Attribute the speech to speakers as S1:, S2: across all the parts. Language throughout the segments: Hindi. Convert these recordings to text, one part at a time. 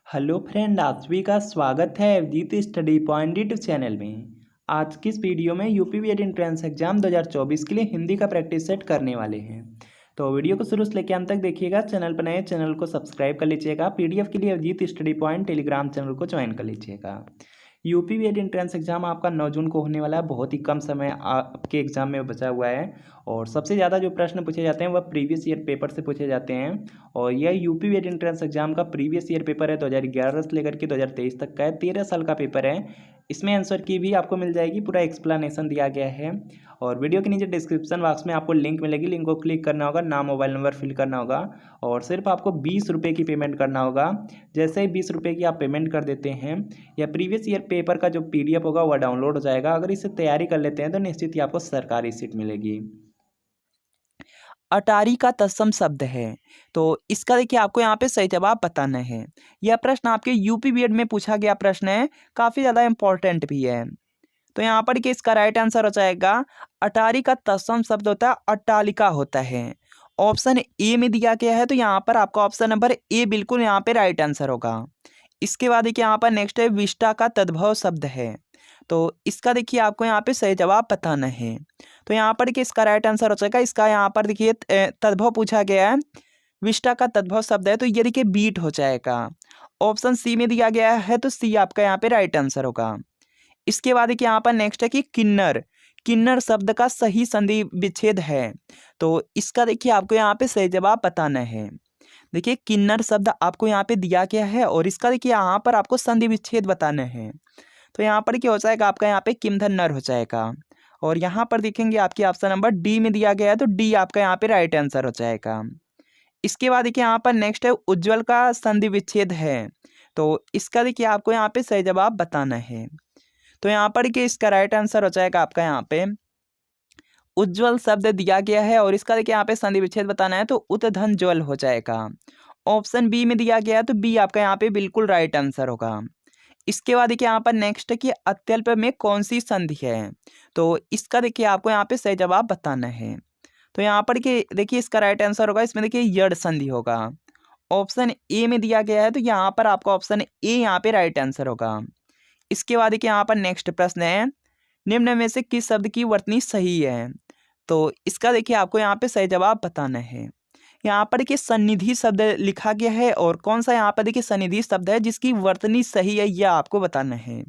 S1: हेलो फ्रेंड, आप सभी का स्वागत है अवधीत स्टडी पॉइंट यूट्यूब चैनल में। आज की इस वीडियो में यूपी बीएड एंट्रेंस एग्जाम 2024 के लिए हिंदी का प्रैक्टिस सेट करने वाले हैं। तो वीडियो को शुरू से लेकर अंत तक देखिएगा। चैनल पर नए चैनल को सब्सक्राइब कर लीजिएगा। पीडीएफ के लिए अवधीत स्टडी पॉइंट टेलीग्राम चैनल को ज्वाइन कर लीजिएगा। यूपी बीएड एंट्रेंस एग्जाम आपका 9 जून को होने वाला है। बहुत ही कम समय आपके एग्जाम में बचा हुआ है और सबसे ज़्यादा जो प्रश्न पूछे जाते हैं वह प्रीवियस ईयर पेपर से पूछे जाते हैं। और यह यूपी बीएड एंट्रेंस एग्जाम का प्रीवियस ईयर पेपर है, 2011 से लेकर के 2023 तक का है। 13 साल का पेपर है। इसमें आंसर की भी आपको मिल जाएगी, पूरा एक्सप्लेनेशन दिया गया है। और वीडियो के नीचे डिस्क्रिप्शन बॉक्स में आपको लिंक मिलेगी, लिंक को क्लिक करना होगा, नाम मोबाइल नंबर फिल करना होगा और सिर्फ आपको 20 रुपये की पेमेंट करना होगा। जैसे ही 20 रुपये की आप पेमेंट कर देते हैं, या प्रीवियस ईयर पेपर का जो PDF होगा वह डाउनलोड हो जाएगा। अगर इसे तैयारी कर लेते हैं तो निश्चित ही आपको सरकारी सीट मिलेगी।
S2: अटारी का तत्सम शब्द है, तो इसका देखिए आपको यहाँ पे सही जवाब बताना है। यह प्रश्न आपके यूपी बीएड में पूछा गया प्रश्न है, काफ़ी ज़्यादा इंपॉर्टेंट भी है। तो यहाँ पर कि इसका राइट आंसर हो जाएगा, अटारी का तत्सम शब्द होता है अट्टालिका होता है। ऑप्शन ए में दिया गया है, तो यहाँ पर आपका ऑप्शन नंबर ए बिल्कुल यहाँ पे राइट आंसर होगा। इसके बाद देखिए यहाँ पर नेक्स्ट है विष्टा का तद्भव शब्द है, तो इसका देखिए आपको यहाँ पे सही जवाब बताना है। तो यहाँ पर कि इसका राइट आंसर हो जाएगा, इसका यहाँ पर देखिए तद्भव पूछा गया है, विष्टा का तद्भव शब्द है, तो ये देखिए बीट हो जाएगा। ऑप्शन सी में दिया गया है, तो सी आपका यहाँ पे राइट आंसर होगा। इसके बाद देखिए यहाँ पर नेक्स्ट है कि किन्नर, किन्नर शब्द का सही संधि विच्छेद है, तो इसका देखिए आपको यहाँ पे सही जवाब बताना है। देखिए किन्नर शब्द आपको यहाँ पे दिया गया है और इसका देखिए यहाँ पर आपको संधि विच्छेद बताना है। तो यहाँ पर क्या हो जाएगा, आपका यहाँ पे किमधन्नर हो जाएगा। और यहाँ पर देखेंगे आपके ऑप्शन नंबर डी में दिया गया है, तो डी आपका यहाँ पे राइट आंसर हो जाएगा। इसके बाद देखिए यहाँ पर नेक्स्ट है उज्ज्वल का संधि विच्छेद है, तो इसका देखिए आपको यहाँ पे सही जवाब बताना है। तो यहाँ पर कि इसका राइट आंसर हो जाएगा आपका यहाँ पे उज्ज्वल शब्द दिया गया है और इसका देखिए यहाँ पे संधि विच्छेद बताना है, तो उत्धन ज्वल हो जाएगा। ऑप्शन बी में दिया गया है, तो बी आपका यहाँ पे बिल्कुल राइट आंसर होगा। इसके बाद देखिए यहाँ पर नेक्स्ट है कि अत्यल्प में कौन सी संधि है, तो इसका देखिए आपको यहाँ पे सही जवाब बताना है। तो यहाँ पर कि देखिए इसका राइट आंसर होगा, इसमें देखिए यड़ संधि होगा। ऑप्शन ए में दिया गया है, तो यहाँ पर आपका ऑप्शन ए यहाँ पे राइट आंसर होगा। इसके बाद देखिए यहाँ पर नेक्स्ट प्रश्न है, निम्न में से किस शब्द की वर्तनी सही है, तो इसका देखिए आपको यहाँ पे सही जवाब बताना है। यहाँ पर देखिए सन्निधि शब्द लिखा गया है और कौन सा यहाँ पर देखिए सन्निधि शब्द है जिसकी वर्तनी सही है, यह आपको बताना है।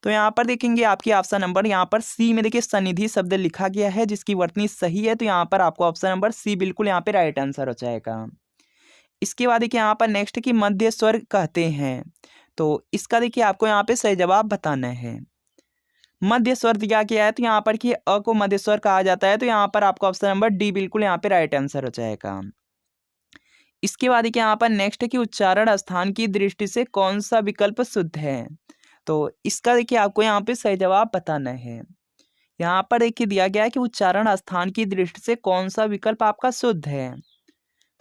S2: तो यहाँ पर देखेंगे आपकी ऑप्शन नंबर यहाँ पर सी में देखिए सन्निधि शब्द लिखा गया है जिसकी वर्तनी सही है, तो यहाँ पर आपको ऑप्शन नंबर सी बिल्कुल यहाँ पे राइट आंसर हो जाएगा। इसके बाद देखिए यहाँ पर नेक्स्ट की मध्य स्वर कहते हैं, तो इसका देखिए आपको यहाँ पे सही जवाब बताना है। मध्य स्वर दिया गया है, तो यहाँ पर कि अ को मध्य स्वर कहा जाता है, तो यहाँ पर आपका ऑप्शन नंबर डी बिल्कुल यहाँ पे राइट आंसर हो जाएगा। इसके बाद देखिए यहाँ पर नेक्स्ट है कि उच्चारण स्थान की दृष्टि से कौन सा विकल्प शुद्ध है, तो इसका देखिए आपको यहाँ पे सही जवाब बताना है। यहाँ पर देखिए दिया गया है कि उच्चारण स्थान की दृष्टि से कौन सा विकल्प आपका शुद्ध है।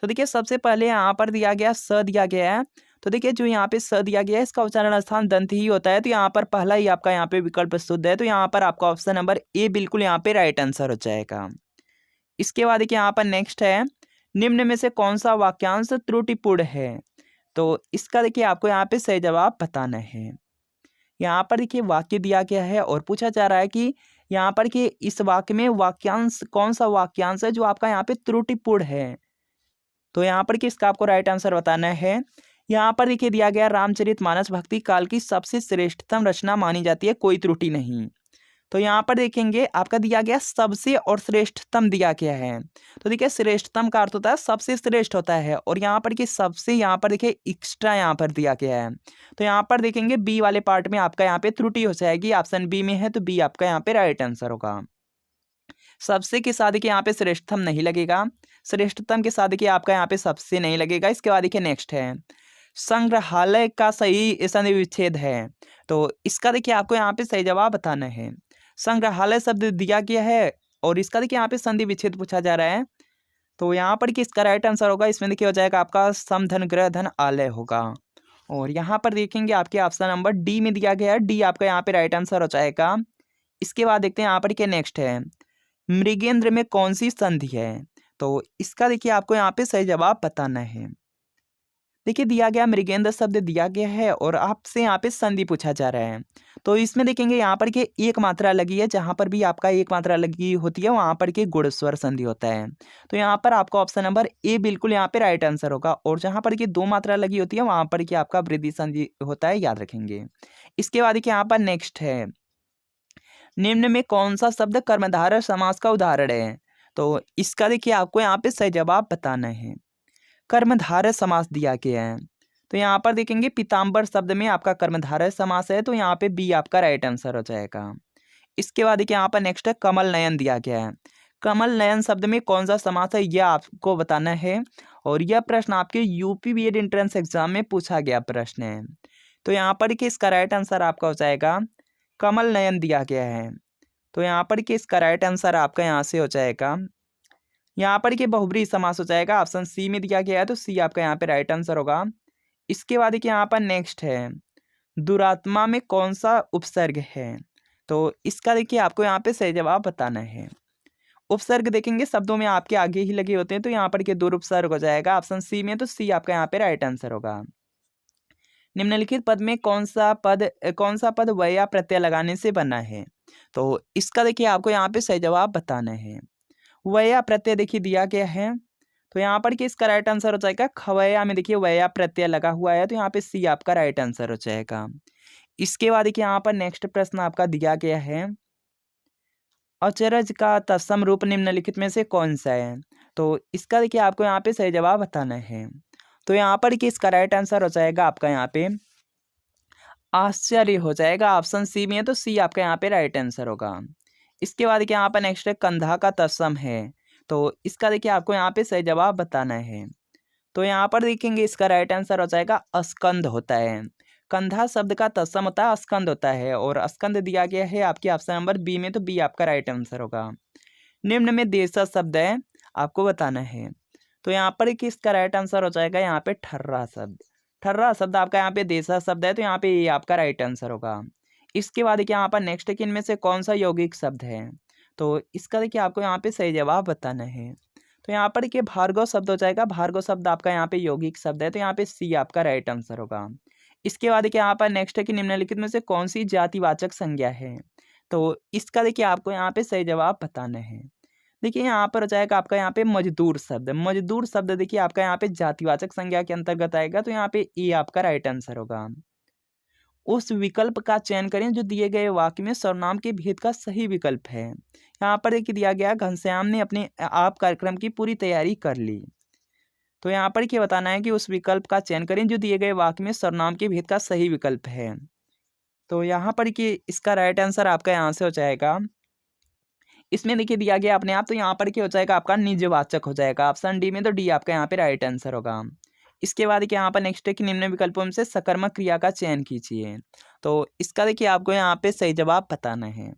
S2: तो देखिए सबसे पहले यहाँ पर दिया गया स दिया गया है, तो देखिए जो यहाँ पे स दिया गया है इसका उच्चारण स्थान दंत ही होता है, तो यहाँ पर पहला ही आपका यहाँ पे विकल्प शुद्ध है, तो यहाँ पर आपका ऑप्शन नंबर ए बिल्कुल यहाँ पे राइट आंसर हो जाएगा। इसके बाद देखिए यहाँ पर नेक्स्ट है, निम्न में से कौन सा वाक्यांश त्रुटिपूर्ण है, तो इसका देखिए आपको यहाँ पे सही जवाब बताना है। यहाँ पर देखिए वाक्य दिया गया है और पूछा जा रहा है कि यहाँ पर कि इस वाक्य में वाक्यांश कौन सा वाक्यांश है जो आपका यहाँ पे त्रुटिपूर्ण है, तो यहाँ पर कि इसका आपको राइट आंसर बताना है। यहाँ पर देखिए दिया गया रामचरितमानस भक्ति काल की सबसे श्रेष्ठतम रचना मानी जाती है, कोई त्रुटि नहीं। तो यहाँ पर देखेंगे आपका दिया गया सबसे और श्रेष्ठतम दिया गया है, तो देखिए श्रेष्ठतम का अर्थ होता है सबसे श्रेष्ठ होता है, और यहाँ पर कि सबसे यहाँ पर देखिए एक्स्ट्रा यहाँ पर दिया गया है, तो यहाँ पर देखेंगे बी वाले पार्ट में आपका यहाँ पे त्रुटि हो जाएगी। ऑप्शन बी में है, तो बी आपका यहाँ पे राइट आंसर होगा। सबसे के साथ देखिए यहाँ पे श्रेष्ठतम नहीं लगेगा, श्रेष्ठतम के साथ देखिए आपका यहाँ पे सबसे नहीं लगेगा। इसके बाद देखिए नेक्स्ट है संग्रहालय का सही संधि विच्छेद है, तो इसका देखिए आपको यहाँ पे सही जवाब बताना है। संग्रहालय शब्द दिया गया है और इसका देखिए यहाँ पे संधि विच्छेद पूछा जा रहा है, तो यहाँ पर कि इसका राइट आंसर होगा, इसमें देखिए हो जाएगा आपका समधन ग्रह धन आलय होगा। और यहाँ पर देखेंगे आपके ऑप्शन नंबर डी में दिया गया है, डी आपका यहाँ पे राइट आंसर हो जाएगा। इसके बाद देखते हैं यहाँ पर क्या नेक्स्ट है, मृगेंद्र में कौन सी संधि है, तो इसका देखिए आपको यहाँ पे सही जवाब बताना है। देखिए दिया गया मृगेंद्र शब्द दिया गया है और आपसे यहाँ पे संधि पूछा जा रहा है। तो इसमें देखेंगे यहाँ पर कि एक मात्रा लगी है, जहाँ पर भी आपका एक मात्रा लगी होती है वहाँ पर के गुण स्वर संधि होता है। तो यहाँ पर आपका ऑप्शन नंबर ए बिल्कुल यहाँ पे राइट आंसर होगा। और जहाँ पर कि दो मात्रा लगी होती है वहाँ पर कि आपका वृद्धि संधि होता है, याद रखेंगे। इसके बाद देखिए यहाँ पर नेक्स्ट है, निम्न में कौन सा शब्द कर्मधारय समास का उदाहरण है? तो इसका देखिए आपको यहाँ पे सही जवाब बताना है। कर्मधारय समास दिया गया है, तो यहाँ पर देखेंगे पीताम्बर शब्द में आपका कर्मधारय समास है, तो यहाँ पे बी आपका राइट आंसर हो जाएगा। इसके बाद देखिए यहाँ पर नेक्स्ट है कमल नयन दिया गया है। कमल नयन शब्द में कौन सा समास है यह आपको बताना है, और यह प्रश्न आपके यूपी बीएड एंट्रेंस एग्जाम में पूछा गया प्रश्न है। तो यहाँ पर कि इसका राइट आंसर आपका हो जाएगा कमल नयन दिया गया है। तो यहाँ पर कि इसका राइट आंसर आपका यहाँ से हो जाएगा, यहाँ पर कि बहुब्रीहि समास हो जाएगा, ऑप्शन सी में दिया गया है, तो सी आपका यहाँ पे राइट आंसर होगा। इसके बाद देखिए यहाँ पर नेक्स्ट है, दुरात्मा में कौन सा उपसर्ग है? तो इसका देखिए आपको यहाँ पे सही जवाब बताना है। उपसर्ग देखेंगे शब्दों में आपके आगे ही लगे होते हैं, तो यहाँ पर के दुरुपसर्ग हो जाएगा, ऑप्शन सी में, तो सी आपका यहाँ पे राइट आंसर होगा। निम्नलिखित पद में कौन सा पद व या प्रत्यय लगाने से बना है? तो इसका देखिए आपको यहाँ पे सही जवाब बताना है। वया प्रत्यय देखिए दिया गया है, तो यहाँ पर कि इसका राइट आंसर हो जाएगा खवया में देखिए वया प्रत्यय लगा हुआ है, तो यहाँ पे सी आपका राइट आंसर हो जाएगा। इसके बाद देखिए यहाँ पर नेक्स्ट प्रश्न आपका दिया गया है, अचरज का तत्सम रूप निम्नलिखित में से कौन सा है? तो इसका देखिए आपको यहाँ पे सही जवाब बताना है। तो यहाँ पर कि इसका राइट आंसर हो जाएगा आपका यहाँ पे आश्चर्य हो जाएगा, ऑप्शन सी में है, तो सी आपका यहाँ पे राइट आंसर होगा। इसके बाद देखिए यहाँ पर नेक्स्ट है कंधा का तत्सम है, तो इसका देखिए आपको यहाँ पे सही जवाब बताना है। तो यहाँ पर देखेंगे इसका राइट आंसर हो जाएगा अस्कंद होता है। कंधा शब्द का तत्सम होता है, अस्कंद होता है, और अस्कंद दिया गया है आपके ऑप्शन नंबर बी में, तो बी आपका राइट आंसर होगा। निम्न में देशज शब्द है, आपको बताना है। तो यहाँ पर कि इसका राइट आंसर हो जाएगा यहाँ पे ठर्रा शब्द। ठर्रा शब्द आपका यहाँ पे देशज शब्द है, तो यहाँ पे ये आपका राइट आंसर होगा। इसके बाद देखिए यहाँ पर नेक्स्ट है कि इनमें से कौन सा यौगिक शब्द है? तो इसका देखिए आपको यहाँ पे सही जवाब बताना है। तो यहाँ पर देखिए भार्गव शब्द हो जाएगा, भार्गव शब्द आपका यहाँ पे यौगिक शब्द है, तो यहाँ पे सी आपका राइट आंसर होगा। इसके बाद देखिए यहाँ पर नेक्स्ट है कि निम्नलिखित में से कौन सी जातिवाचक संज्ञा है? तो इसका देखिए आपको यहाँ पे सही जवाब बताना है। देखिए यहाँ पर हो जाएगा आपका यहाँ पे मजदूर शब्द। मजदूर शब्द देखिए आपका यहाँ पे जातिवाचक संज्ञा के अंतर्गत आएगा, तो यहाँ पे ए आपका राइट आंसर होगा। उस विकल्प का चयन करें जो दिए गए वाक्य में सर्वनाम के भेद का सही विकल्प है। यहाँ पर देखिए दिया गया घनश्याम ने अपने आप कार्यक्रम की पूरी तैयारी कर ली। तो यहाँ पर क्या बताना है कि उस विकल्प का चयन करें जो दिए गए वाक्य में सर्वनाम के भेद का सही विकल्प है। तो यहाँ पर कि इसका राइट आंसर आपका यहाँ से हो जाएगा, इसमें देखिए दिया गया अपने आप, तो यहाँ पर क्या हो जाएगा आपका निजवाचक हो जाएगा, ऑप्शन डी में, तो डी आपका यहाँ पे राइट आंसर होगा। इसके बाद देखिए यहाँ पर नेक्स्ट है कि निम्न विकल्पों में से सकर्मक क्रिया का चयन कीजिए। तो इसका देखिए आपको यहाँ पे सही जवाब बताना है।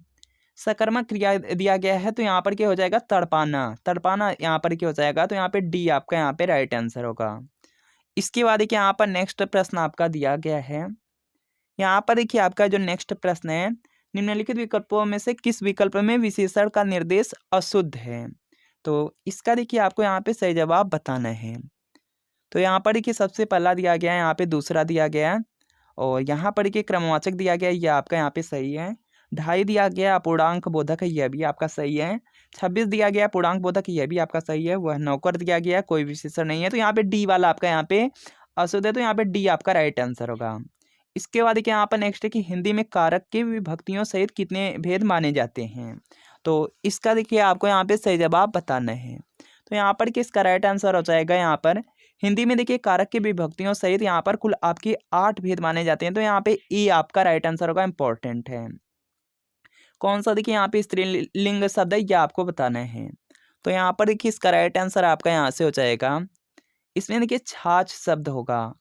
S2: सकर्मक क्रिया दिया गया है, तो यहाँ पर क्या हो जाएगा तड़पाना। तड़पाना यहाँ पर क्या हो जाएगा, तो यहाँ पे डी आपका यहाँ पे राइट आंसर होगा। इसके बाद देखिए यहाँ पर नेक्स्ट प्रश्न आपका दिया गया है। यहाँ पर देखिए आपका जो नेक्स्ट प्रश्न है, निम्नलिखित विकल्पों में से किस विकल्प में विशेषण का निर्देश अशुद्ध है? तो इसका देखिए आपको यहाँ पे सही जवाब बताना है। तो यहाँ पर देखिए सबसे पहला दिया गया है, यहाँ पे दूसरा दिया गया है, और यहाँ पर देखिए क्रमवाचक दिया गया है, यह आपका यहाँ पे सही है। 2.5 दिया गया अपूर्णांक बोधक है, यह भी आपका सही है। 26 दिया गया पूर्णांक बोधक, यह भी आपका सही है। वह नौकर दिया गया, कोई विशेषण नहीं है, तो यहाँ पे डी वाला आपका यहाँ पे अशुद्ध है, तो यहाँ पे डी आपका राइट आंसर होगा। इसके बाद देखिए यहाँ पर नेक्स्ट है कि हिंदी में कारक के विभक्तियों सहित कितने भेद माने जाते हैं? तो इसका देखिए आपको यहाँ पे सही जवाब बताना है। तो यहाँ पर किसका राइट आंसर हो जाएगा, यहाँ पर हिंदी में देखिए कारक की विभक्तियों सहित यहाँ पर कुल आपके 8 भेद माने जाते हैं, तो यहाँ पे ए आपका राइट आंसर होगा, इंपॉर्टेंट है। कौन सा देखिए यहाँ पे स्त्रीलिंग शब्द है, यह आपको बताना है। तो यहाँ पर देखिए इसका राइट आंसर आपका यहाँ से हो जाएगा, इसमें देखिए छाछ शब्द होगा,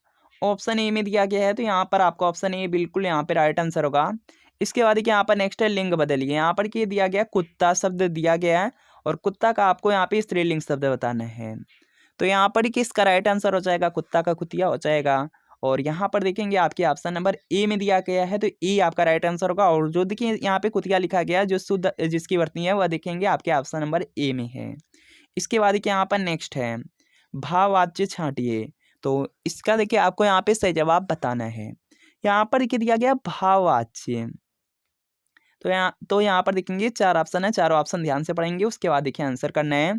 S2: ऑप्शन ए में दिया गया है, तो यहाँ पर आपका ऑप्शन ए बिल्कुल यहाँ पे राइट आंसर होगा। इसके बाद देखिए यहाँ पर नेक्स्ट है लिंग बदलिए। यहाँ पर क्या दिया गया, कुत्ता शब्द दिया गया है, और कुत्ता का आपको यहाँ पे स्त्रीलिंग शब्द बताना है। तो यहाँ पर किसका राइट आंसर हो जाएगा, कुत्ता का कुतिया हो जाएगा। और यहाँ पर देखेंगे आपके ऑप्शन नंबर ए में दिया गया है, तो ए आपका राइट आंसर होगा। और जो देखिए यहाँ पे कुतिया लिखा गया है, जो शुद्ध जिसकी वर्तनी है, वह देखेंगे आपके ऑप्शन नंबर ए में है। इसके बाद देखिए यहाँ पर नेक्स्ट है भाववाच्य छांटिए। तो इसका देखिए आपको यहाँ पे सही जवाब बताना है। यहाँ पर देखिए दिया गया भाववाच्य। तो यहाँ पर देखेंगे 4 ऑप्शन है, चारों ऑप्शन ध्यान से पढ़ेंगे, उसके बाद देखिए आंसर करना है।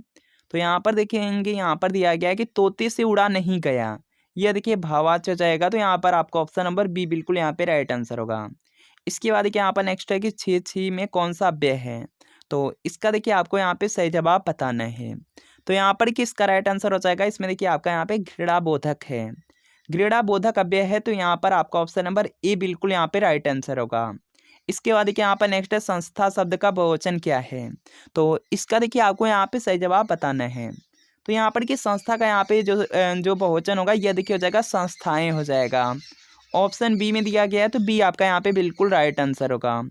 S2: तो यहाँ पर देखेंगे, यहाँ पर दिया गया है कि तोते से उड़ा नहीं गया। यह देखिए भाववाच्य हो जाएगा, तो यहाँ पर आपका ऑप्शन नंबर बी बिल्कुल यहाँ पे राइट आंसर होगा। इसके बाद देखिए यहाँ पर नेक्स्ट है कि छी छी में कौन सा अव्यय है। तो इसका देखिए आपको यहाँ पे सही जवाब बताना है। तो यहाँ पर किसका राइट आंसर हो जाएगा, इसमें देखिए आपका यहाँ पे घृणाबोधक है। घृणाबोधक अव्यय है, तो यहाँ पर आपका ऑप्शन नंबर ए बिल्कुल यहाँ पे राइट आंसर होगा। इसके बाद देखिए यहाँ पर नेक्स्ट है संस्था शब्द का बहुवचन क्या है। तो इसका देखिए आपको यहाँ पे सही जवाब बताना है। तो यहाँ पर कि संस्था का यहाँ पे जो बहुवचन होगा यह देखिए हो जाएगा संस्थाएं हो जाएगा। ऑप्शन बी में दिया गया है, तो बी आपका यहाँ पे बिल्कुल राइट आंसर होगा।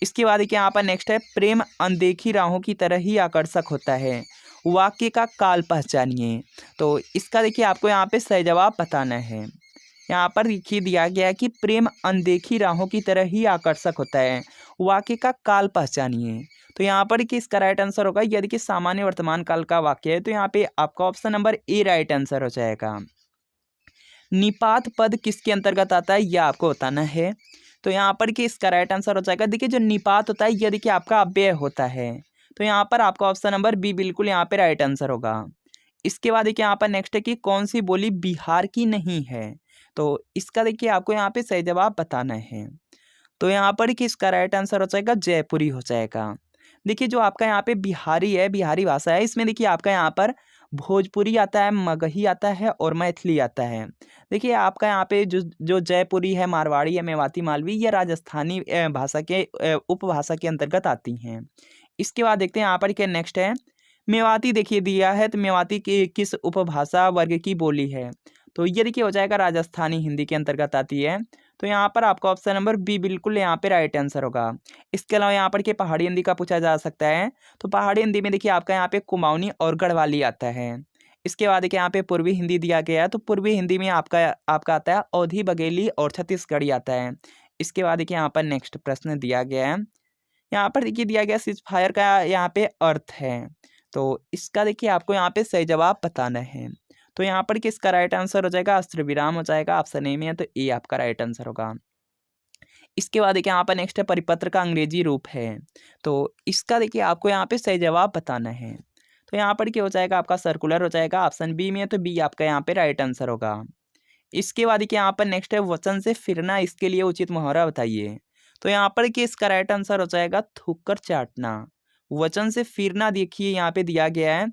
S2: इसके बाद देखिए यहाँ पर नेक्स्ट है प्रेम अनदेखी राहों की तरह ही आकर्षक होता है, वाक्य का काल पहचानिए। तो इसका देखिए आपको यहाँ पे सही जवाब बताना है। यहाँ पर देखिए दिया गया है कि प्रेम अनदेखी राहों की तरह ही आकर्षक होता है, वाक्य का काल पहचानिए। तो यहाँ पर कि इसका राइट आंसर होगा, यदि कि सामान्य वर्तमान काल का वाक्य है, तो यहाँ पे आपका option number A right answer हो जाएगा। निपात पद किसके अंतर्गत आता है, यह आपको बताना है। तो यहाँ पर कि इसका राइट आंसर हो जाएगा, देखिए जो निपात होता है यह देखिए आपका अव्यय होता है। तो यहाँ पर आपका ऑप्शन नंबर बी बिल्कुल यहाँ पे राइट आंसर होगा। इसके बाद देखिए यहाँ पर नेक्स्ट है कि कौन सी बोली बिहार की नहीं है। तो इसका देखिए आपको यहाँ पे सही जवाब बताना है। तो यहाँ पर कि इसका राइट आंसर हो जाएगा जयपुरी हो जाएगा। देखिए जो आपका यहाँ पे बिहारी है, बिहारी भाषा है, इसमें देखिए आपका यहाँ पर भोजपुरी आता है, मगही आता है और मैथिली आता है। देखिए आपका यहाँ पे जो जो जयपुरी है, मारवाड़ी है, मेवाती, मालवी, ये राजस्थानी भाषा के उपभाषा के अंतर्गत आती हैं। इसके बाद देखते हैं यहाँ पर क्या नेक्स्ट है। मेवाती देखिए दिया है, तो मेवाती की किस उपभाषा वर्ग की बोली है। तो ये देखिए हो जाएगा राजस्थानी हिंदी के अंतर्गत आती है। तो यहाँ पर आपका ऑप्शन नंबर बी बिल्कुल यहाँ पे राइट आंसर होगा। इसके अलावा यहाँ पर के पहाड़ी हिंदी का पूछा जा सकता है। तो पहाड़ी हिंदी में देखिए आपका यहाँ पे कुमाऊनी और गढ़वाली आता है। इसके बाद देखिए यहाँ पे पूर्वी हिंदी दिया गया है, तो पूर्वी हिंदी में आपका आपका आता है अवधी, बघेली और छत्तीसगढ़ी आता है। इसके बाद देखिए यहाँ पर नेक्स्ट प्रश्न दिया गया है। यहाँ पर देखिए दिया गया सीज फायर का यहाँ पे अर्थ है। तो इसका देखिए आपको यहाँ पे सही जवाब बताना है। तो यहाँ पर किसका राइट आंसर हो जाएगा, अस्त्र विराम हो जाएगा। ऑप्शन ए में है, तो ए आपका राइट आंसर होगा। इसके बाद देखिए यहाँ पर नेक्स्ट है परिपत्र का अंग्रेजी रूप है। तो इसका देखिए आपको यहाँ पे सही जवाब बताना है। तो यहाँ पर क्या हो जाएगा, आपका सर्कुलर हो जाएगा। ऑप्शन बी में है, तो बी आपका यहाँ पे राइट आंसर होगा। इसके बाद देखिए यहाँ पर नेक्स्ट है वचन से फिरना, इसके लिए उचित मुहावरा बताइए। तो यहाँ पर कि इसका राइट आंसर हो जाएगा थूक चाटना। वचन से फिरना देखिए यहाँ पे दिया गया है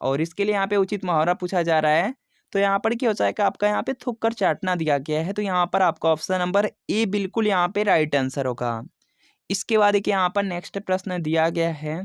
S2: और इसके लिए यहाँ पे उचित मुहावरा पूछा जा रहा है। तो यहाँ पर क्या हो जाएगा, आपका यहाँ पे थूक चाटना दिया गया है। तो यहाँ पर आपका ऑप्शन नंबर ए बिल्कुल यहाँ पे राइट आंसर होगा। इसके बाद देखिए यहाँ पर नेक्स्ट प्रश्न दिया गया है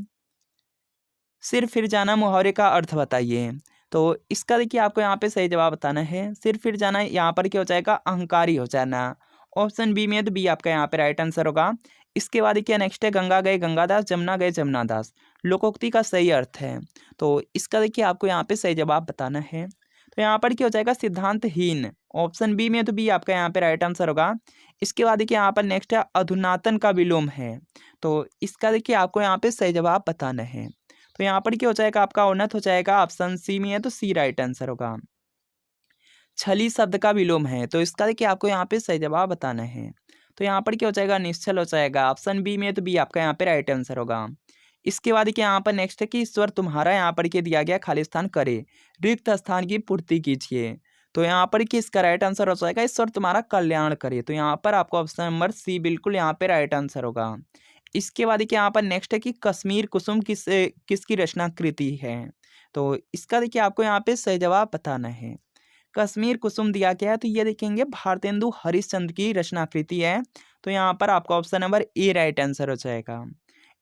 S2: सिर फिर जाना मुहावरे का अर्थ बताइए। तो इसका देखिए आपको यहाँ पे सही जवाब बताना है। सिर फिर जाना यहाँ पर क्या हो जाएगा, अहंकारी हो जाना। ऑप्शन बी में है, तो बी आपका यहाँ पे राइट आंसर होगा। इसके बाद देखिए नेक्स्ट है गंगा गए गंगादास, जमुना गए जमुनादास, लोकोक्ति का सही अर्थ है। तो इसका देखिए आपको यहाँ पे सही जवाब बताना है। तो यहाँ पर क्या हो जाएगा, सिद्धांतहीन। ऑप्शन बी में है, तो बी आपका यहाँ पे राइट आंसर होगा। इसके बाद देखिए यहाँ पर नेक्स्ट है अधुनातन का विलोम है। तो इसका देखिए आपको यहाँ पे सही जवाब बताना है। तो यहाँ पर क्या हो जाएगा, आपका उन्नत हो जाएगा। ऑप्शन सी में है, तो सी राइट आंसर होगा। छली शब्द का विलोम है। तो इसका देखिए आपको यहाँ पे सही जवाब बताना है। तो यहाँ पर क्या हो जाएगा, निश्चल हो जाएगा। ऑप्शन बी में है, तो बी आपका यहाँ पे राइट आंसर होगा। इसके बाद देखिए यहाँ पर नेक्स्ट है कि ईश्वर तुम्हारा यहाँ पर क्या दिया गया, खाली स्थान करे, रिक्त स्थान की पूर्ति कीजिए। तो यहाँ पर कि इसका राइट आंसर हो जाएगा ईश्वर तुम्हारा कल्याण करे। तो यहाँ पर आपको ऑप्शन नंबर सी बिल्कुल यहाँ पे राइट आंसर होगा। इसके बाद देखिए यहाँ पर नेक्स्ट है कि कश्मीर कुसुम किसकी रचनाकृति है। तो इसका देखिए आपको यहाँ पे सही जवाब बताना है। कश्मीर कुसुम दिया गया है, तो ये देखेंगे भारतेंदु हरिश्चंद्र की रचनाकृति है। तो यहाँ पर आपका option number A right answer हो जाएगा।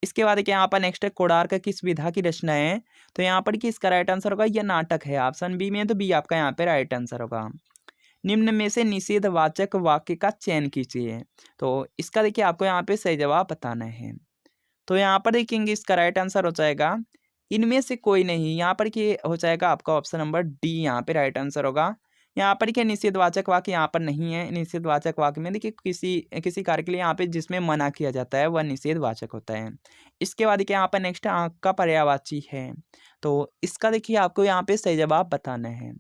S2: इसके बाद देखिए यहाँ पर नेक्स्ट है कोणार्क किस विधा की रचना है। तो यहाँ पर कि इसका राइट आंसर होगा, यह नाटक है। ऑप्शन बी में है, तो बी आपका यहाँ पे राइट आंसर होगा। निम्न में से निषेधवाचक वाक्य का चयन कीजिए। तो इसका देखिए आपको यहाँ पे सही जवाब बताना है। तो यहाँ पर देखेंगे इसका राइट आंसर हो जाएगा इनमें से कोई नहीं। यहाँ पर कि हो जाएगा आपका ऑप्शन नंबर डी यहाँ पे राइट आंसर होगा। यहाँ पर क्या निषेधवाचक वाक्य यहाँ पर नहीं है। निषेधवाचक वाक्य में देखिए किसी कार्य के लिए यहाँ पे जिसमें मना किया जाता है वह निषेधवाचक होता है। इसके बाद देखिए यहाँ पर नेक्स्ट आंख का पर्यायवाची है। तो इसका देखिए आपको यहाँ पे सही जवाब बताना है।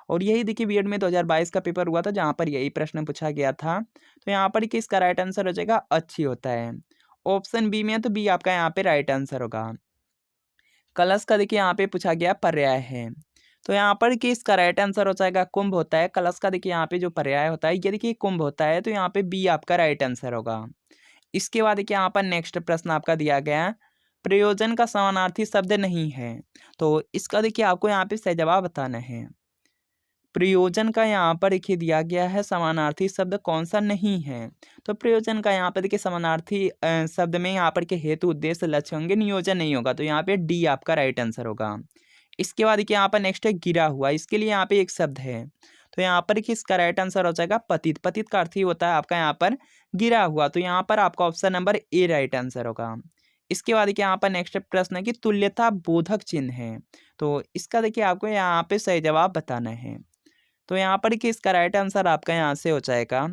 S2: और यही देखिए बीएड में 2022 का पेपर हुआ था जहाँ पर यही प्रश्न पूछा गया था। तो यहाँ पर कि इसका राइट आंसर हो जाएगा अच्छी होता है। ऑप्शन बी में है तो बी आपका यहाँ पे राइट आंसर होगा। कलश का देखिए यहाँ पे पूछा गया पर्याय है। तो यहाँ पर कि इसका राइट आंसर हो जाएगा कुंभ होता है। कलश का देखिए यहाँ पे जो पर्याय होता है ये देखिए कुंभ होता है, तो यहाँ पे बी आपका राइट आंसर होगा। इसके बाद देखिए यहाँ पर नेक्स्ट प्रश्न आपका दिया गया है, प्रयोजन का समानार्थी शब्द नहीं है। तो इसका देखिए आपको यहाँ पे सही जवाब बताना है। प्रयोजन का यहाँ पर देखिए दिया गया है समानार्थी शब्द कौन सा नहीं है। तो प्रयोजन का यहाँ पर देखिए समानार्थी शब्द में यहाँ पर के हेतु उद्देश्य लक्ष्य होंगे, नियोजन नहीं होगा। तो यहाँ पे डी आपका राइट आंसर होगा। इसके बाद देखिए यहाँ पर नेक्स्ट है गिरा हुआ। इसके लिए यहाँ पे एक शब्द है, तो यहाँ पर देखिए इसका राइट आंसर हो जाएगा पतित। पतित का अर्थ ही होता है आपका यहाँ पर गिरा हुआ। तो यहाँ पर आपका option number A right answer होगा। इसके बाद देखिए यहाँ पर नेक्स्ट प्रश्न है कि तुल्यता बोधक चिन्ह है। तो इसका देखिए आपको यहाँ पे सही जवाब बताना है। तो यहाँ पर कि इसका राइट आंसर आपका यहाँ से हो जाएगा,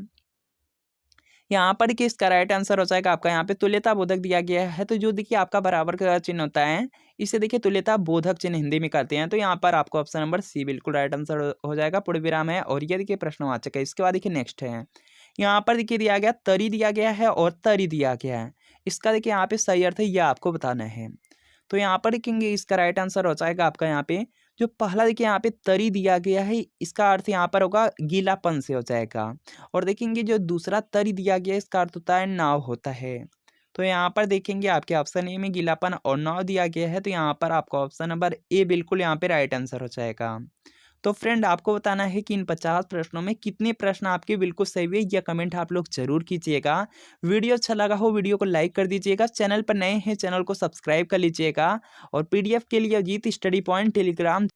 S2: यहाँ पर कि इसका राइट आंसर हो जाएगा आपका यहाँ पे तुल्यता बोधक दिया गया है। तो जो देखिए आपका बराबर का चिन्ह होता है इसे देखिए तुल्यता बोधक चिन्ह हिंदी में करते हैं। तो यहाँ पर आपको ऑप्शन नंबर सी बिल्कुल राइट आंसर हो जाएगा। पूर्ण विराम है और ये देखिए प्रश्नवाचक है। इसके बाद देखिए नेक्स्ट है, यहाँ पर देखिए दिया गया तरी दिया गया है और तरी दिया गया है। इसका देखिए यहाँ पे सही अर्थ है यह आपको बताना है। तो यहाँ पर देखेंगे इसका राइट आंसर हो जाएगा आपका यहाँ पे जो पहला देखिए यहाँ पे तरी दिया गया है इसका अर्थ यहाँ पर होगा गीलापन से हो जाएगा। और देखेंगे जो दूसरा तरी दिया गया है इसका अर्थ होता है नाव होता है। तो यहाँ पर देखेंगे आपके ऑप्शन ए में गीलापन और नाव दिया गया है, तो यहाँ पर आपका ऑप्शन नंबर ए बिल्कुल यहाँ पे राइट आंसर हो जाएगा। तो फ्रेंड आपको बताना है कि इन 50 प्रश्नों में कितने प्रश्न आपके बिल्कुल सही हुए, यह कमेंट आप लोग जरूर कीजिएगा। वीडियो अच्छा लगा हो वीडियो को लाइक कर दीजिएगा, चैनल पर नए हैं चैनल को सब्सक्राइब कर लीजिएगा और पीडीएफ के लिए अजीत स्टडी पॉइंट टेलीग्राम